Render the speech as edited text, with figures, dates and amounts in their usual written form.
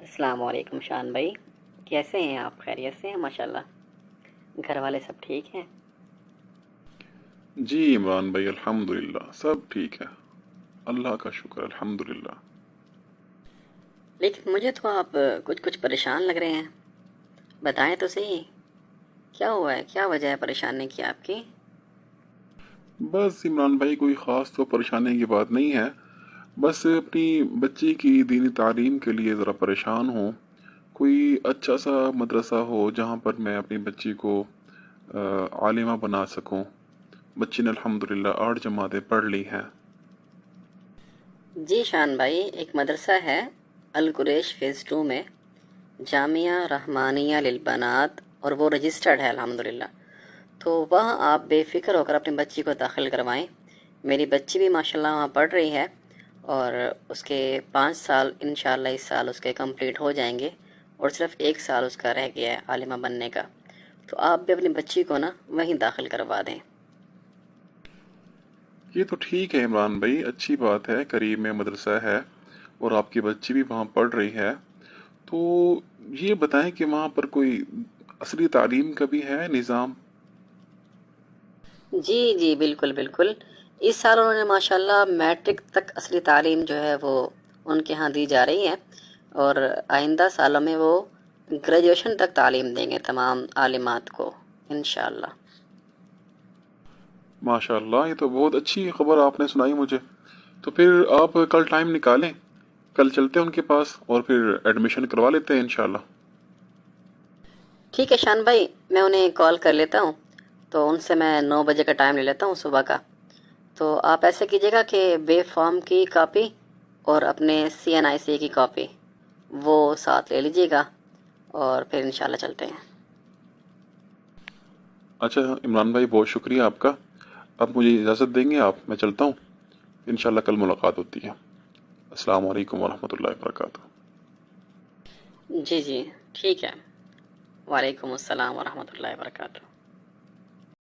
السلام علیکم شان بھائی، کیسے ہیں آپ؟ خیریت سے ہیں؟ ماشاءاللہ گھر والے سب ٹھیک ہیں؟ جی عمران بھائی، الحمدللہ سب ٹھیک ہے، اللہ کا شکر الحمدللہ۔ لیکن مجھے تو آپ کچھ پریشان لگ رہے ہیں، بتائیں تو صحیح کیا ہوا ہے، کیا وجہ ہے پریشانی کی آپ کی؟ بس عمران بھائی کوئی خاص تو پریشانی کی بات نہیں ہے، بس اپنی بچی کی دینی تعلیم کے لیے ذرا پریشان ہوں۔ کوئی اچھا سا مدرسہ ہو جہاں پر میں اپنی بچی کو عالمہ بنا سکوں۔ بچی نے الحمدللہ 8 جماعتیں پڑھ لی ہیں۔ جی شان بھائی، ایک مدرسہ ہے القریش فیز 2 میں، جامعہ رحمانیہ للبنات، اور وہ رجسٹرڈ ہے الحمدللہ۔ تو وہاں آپ بے فکر ہو کر اپنی بچی کو داخل کروائیں۔ میری بچی بھی ماشاءاللہ وہاں پڑھ رہی ہے، اور اس کے 5 سال انشاءاللہ اس سال اس کے کمپلیٹ ہو جائیں گے، اور صرف 1 سال اس کا رہ گیا ہے عالمہ بننے کا۔ تو آپ بھی اپنی بچی کو نا وہیں داخل کروا دیں۔ یہ تو ٹھیک ہے عمران بھائی، اچھی بات ہے، قریب میں مدرسہ ہے اور آپ کی بچی بھی وہاں پڑھ رہی ہے۔ تو یہ بتائیں کہ وہاں پر کوئی عصری تعلیم کا بھی ہے نظام؟ جی جی بالکل بالکل، اس سال انہوں نے ماشاءاللہ میٹرک تک اصلی تعلیم جو ہے وہ ان کے ہاں دی جا رہی ہے، اور آئندہ سالوں میں وہ گریجویشن تک تعلیم دیں گے تمام عالمات کو انشاءاللہ۔ ماشاء اللہ، یہ تو بہت اچھی خبر آپ نے سنائی مجھے۔ تو پھر آپ کل ٹائم نکالیں، کل چلتے ہیں ان کے پاس اور پھر ایڈمیشن کروا لیتے ہیں انشاءاللہ۔ ٹھیک ہے شان بھائی، میں انہیں کال کر لیتا ہوں، تو ان سے میں 9 بجے کا ٹائم لے لیتا ہوں صبح کا۔ تو آپ ایسے کیجیے گا کہ بے فارم کی کاپی اور اپنے CNIC کی کاپی وہ ساتھ لے لیجیے گا، اور پھر انشاءاللہ چلتے ہیں۔ اچھا عمران بھائی، بہت شکریہ آپ کا۔ اب مجھے اجازت دیں گے آپ؟ میں چلتا ہوں، انشاءاللہ کل ملاقات ہوتی ہے۔ السلام علیکم ورحمۃ اللہ وبرکاتہ۔ جی جی ٹھیک ہے، وعلیکم السلام ورحمۃ اللہ وبرکاتہ۔